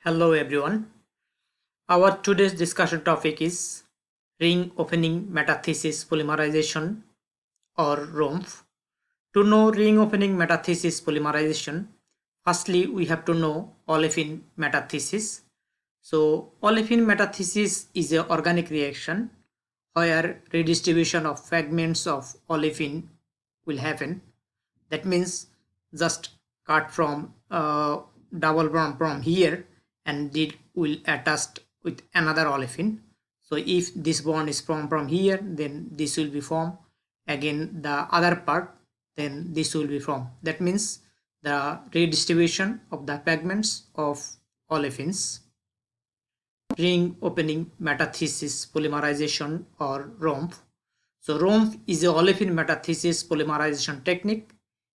Hello everyone. Our today's discussion topic is ring opening metathesis polymerization or ROMF. To know ring opening metathesis polymerization, firstly we have to know olefin metathesis. So olefin metathesis is an organic reaction where redistribution of fragments of olefin will happen. That means just cut from double bond from here and it will attach with another olefin. So if this bond is from here, then this will be formed. Again the other part, then this will be formed. That means the redistribution of the fragments of olefins. Ring opening metathesis polymerization or ROMF. So ROMF is a olefin metathesis polymerization technique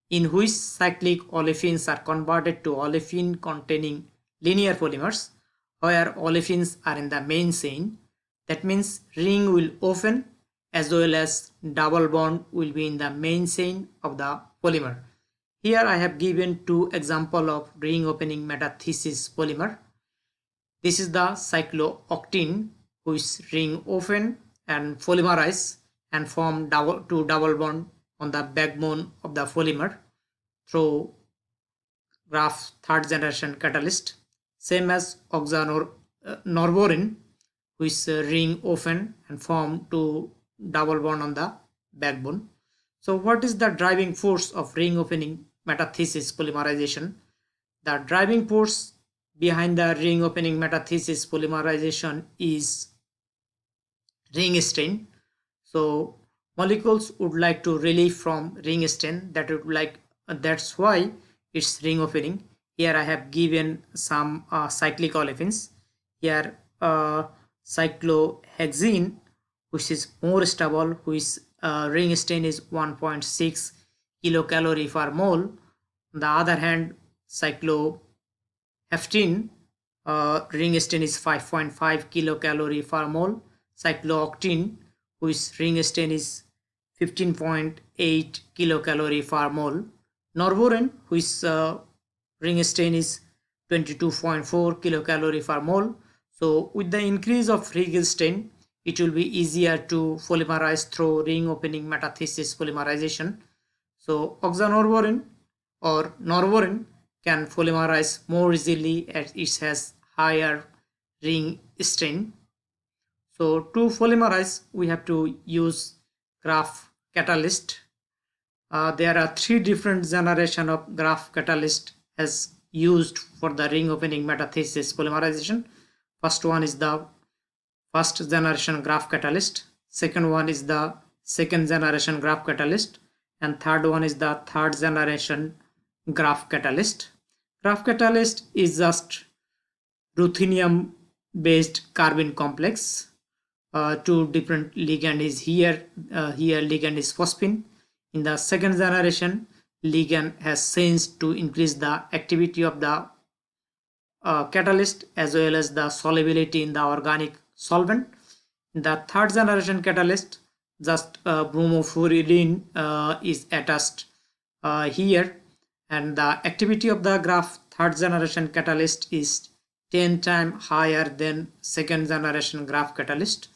in which cyclic olefins are converted to olefin containing linear polymers where olefins are in the main chain. That means ring will open as well as double bond will be in the main chain of the polymer. Here I have given two examples of ring opening metathesis polymer. This is the cyclooctene, which ring open and polymerize and form two double bond on the backbone of the polymer through Graf third generation catalyst. Same as oxanorborine, which ring open and form two double bond on the backbone. So what is the driving force of ring opening metathesis polymerization? The driving force behind the ring opening metathesis polymerization is ring strain. So molecules would like to relieve from ring strain, that's why it's ring opening. Here I have given some cyclic olefins. Here cyclohexene, which is more stable, which ring strain is 1.6 kilocalorie per mole. On the other hand, cycloheftine ring strain is 5.5 kilocalorie per mole. Cyclooctene, whose ring strain is 15.8 kilocalorie per mole. Norborane, whose ring strain is 22.4 kilocalorie per mole. So with the increase of ring strain, it will be easier to polymerize through ring opening metathesis polymerization. So oxanorborine or norborine can polymerize more easily as it has higher ring strain. So to polymerize, we have to use Graf catalyst. There are three different generation of Graf catalyst as used for the ring opening metathesis polymerization. First one is the first generation Graf catalyst. Second one is the second generation Graf catalyst, and third one is the third generation Graf catalyst. Graf catalyst is just ruthenium based carbon complex. Two different ligand is here. Here ligand is phosphine. In the second generation, ligand has changed to increase the activity of the catalyst as well as the solubility in the organic solvent. In the third generation catalyst, just bromopyrrolene is attached here, and the activity of the Graf third generation catalyst is 10 times higher than second generation Graf catalyst.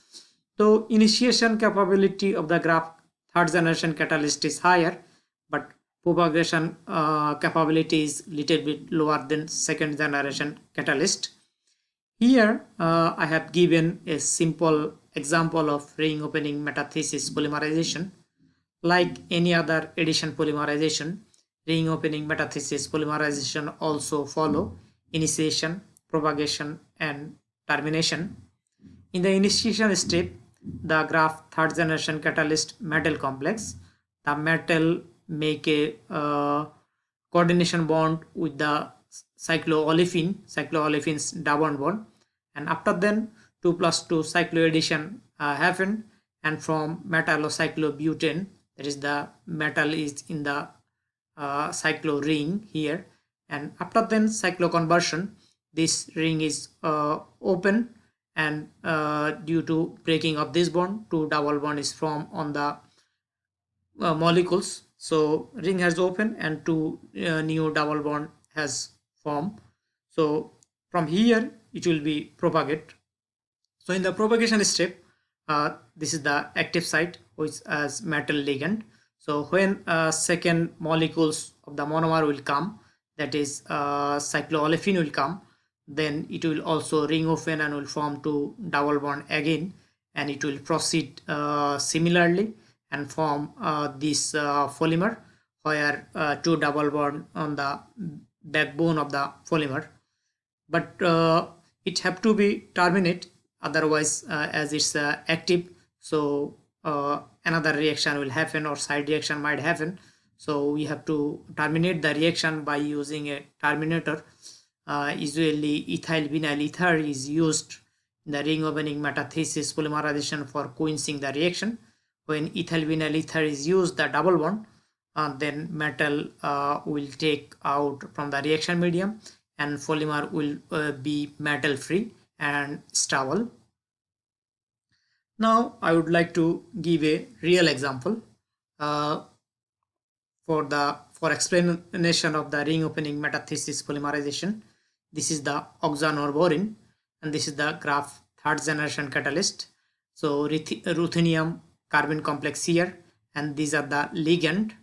So initiation capability of the Graf third generation catalyst is higher, but propagation capability is little bit lower than second generation catalyst. Here I have given a simple example of ring opening metathesis polymerization. Like any other addition polymerization, ring opening metathesis polymerization also follow initiation, propagation and termination. In the initiation step, the Graf third generation catalyst metal complex, the metal make a coordination bond with the cycloolefins double bond, and after then 2 plus 2 cycloaddition happen, and from metallocyclobutane, that is the metal is in the cyclo ring here, and after then cycloconversion, this ring is open, and due to breaking of this bond, two double bond is formed on the molecules. So ring has opened and two new double bond has formed. So from here it will be propagate. So in the propagation step, this is the active site which as metal ligand. So when second molecules of the monomer will come, that is cycloolefin will come, then it will also ring open and will form two double bond again, and it will proceed similarly and form this polymer, where two double bond on the backbone of the polymer. But it have to be terminate, otherwise as it's active, so another reaction will happen or side reaction might happen. So we have to terminate the reaction by using a terminator. Usually ethyl vinyl ether is used in the ring opening metathesis polymerization for quenching the reaction. When ethyl vinyl ether is used, the double bond, then metal will take out from the reaction medium, and polymer will be metal free and stable. Now I would like to give a real example for explanation of the ring opening metathesis polymerization. This is the oxanorborine, and this is the graph third generation catalyst. So ruthenium carbon complex here, and these are the ligand.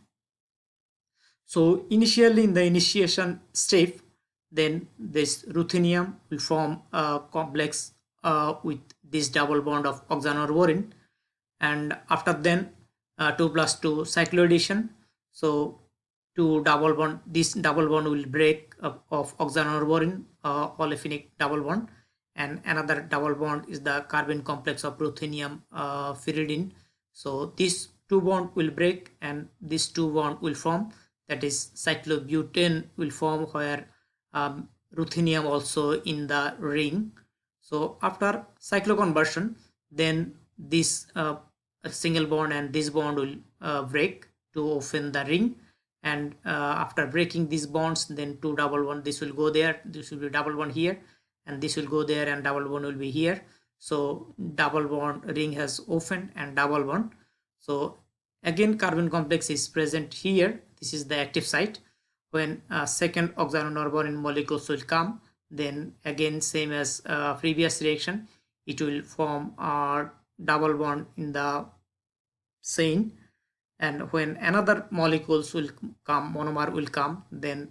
So initially in the initiation step, then this ruthenium will form a complex with this double bond of oxanorborine, and after then 2 plus 2 cycloaddition. So this double bond will break of oxanorborine olefinic double bond, and another double bond is the carbon complex of ruthenium pyridine. So these two bond will break and this two bond will form, that is cyclobutane will form, where ruthenium also in the ring. So after cycloconversion, then this single bond and this bond will break to open the ring, and after breaking these bonds, then two double bond, this will go there, this will be double bond here, and this will go there, and double bond will be here. So double bond ring has opened and double bond. So again carbon complex is present here. This is the active site. When second oxanorborine molecules will come, then again same as previous reaction, it will form a double bond in the chain, and when another molecules will come, monomer will come, then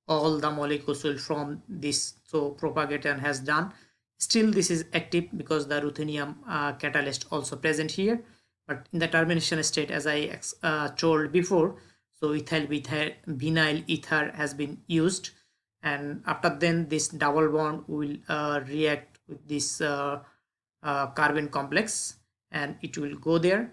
all the molecules will form this. So propagation has done. Still this is active because the ruthenium catalyst also present here, but in the termination state, as I told before, so ethyl vinyl ether has been used, and after then this double bond will react with this carbon complex, and it will go there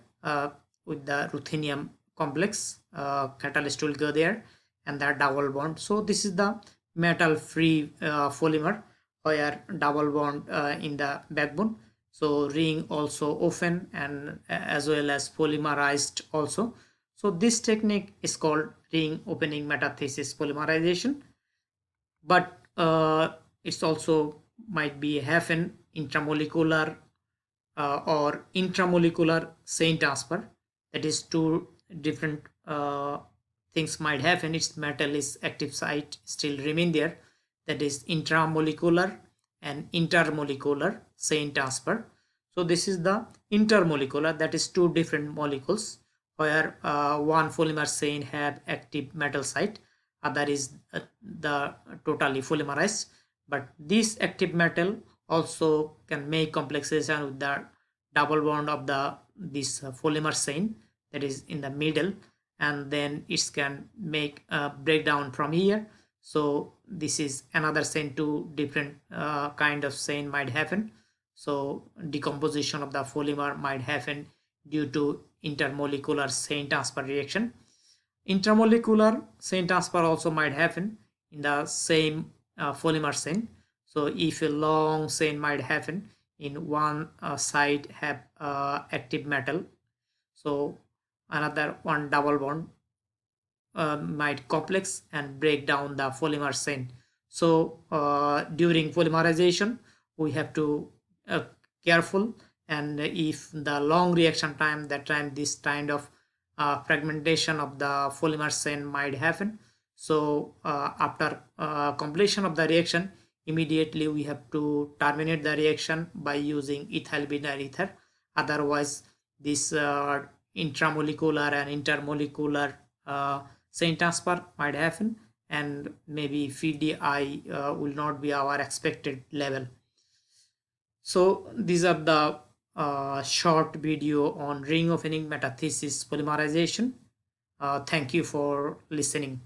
with the ruthenium complex. Catalyst will go there and that double bond. So this is the metal free polymer, where double bond in the backbone. So ring also open and as well as polymerized also. So this technique is called ring opening metathesis polymerization, but it's also might be happen intramolecular or intramolecular chain transfer. That is two different things might happen. Its metal is active site still remain there. That is intramolecular and intermolecular chain transfer. So this is the intermolecular, that is two different molecules, where one polymer chain have active metal site, other is the totally polymerized. But this active metal also can make complexation with the double bond of this polymer chain that is in the middle, and then it can make a breakdown from here. So this is another chain, two different kind of chain might happen. So decomposition of the polymer might happen due to intermolecular chain transfer reaction. Intermolecular chain transfer also might happen in the same polymer chain. So if a long chain might happen in one side have active metal, so another one double bond might complex and break down the polymer chain. So during polymerization we have to careful, and if the long reaction time, that time this kind of fragmentation of the polymer chain might happen. So after completion of the reaction, immediately we have to terminate the reaction by using ethyl vinyl ether. Otherwise this intramolecular and intermolecular chain transfer might happen, and maybe PDI will not be our expected level. So these are the short video on ring of enigma metathesis polymerization. Thank you for listening.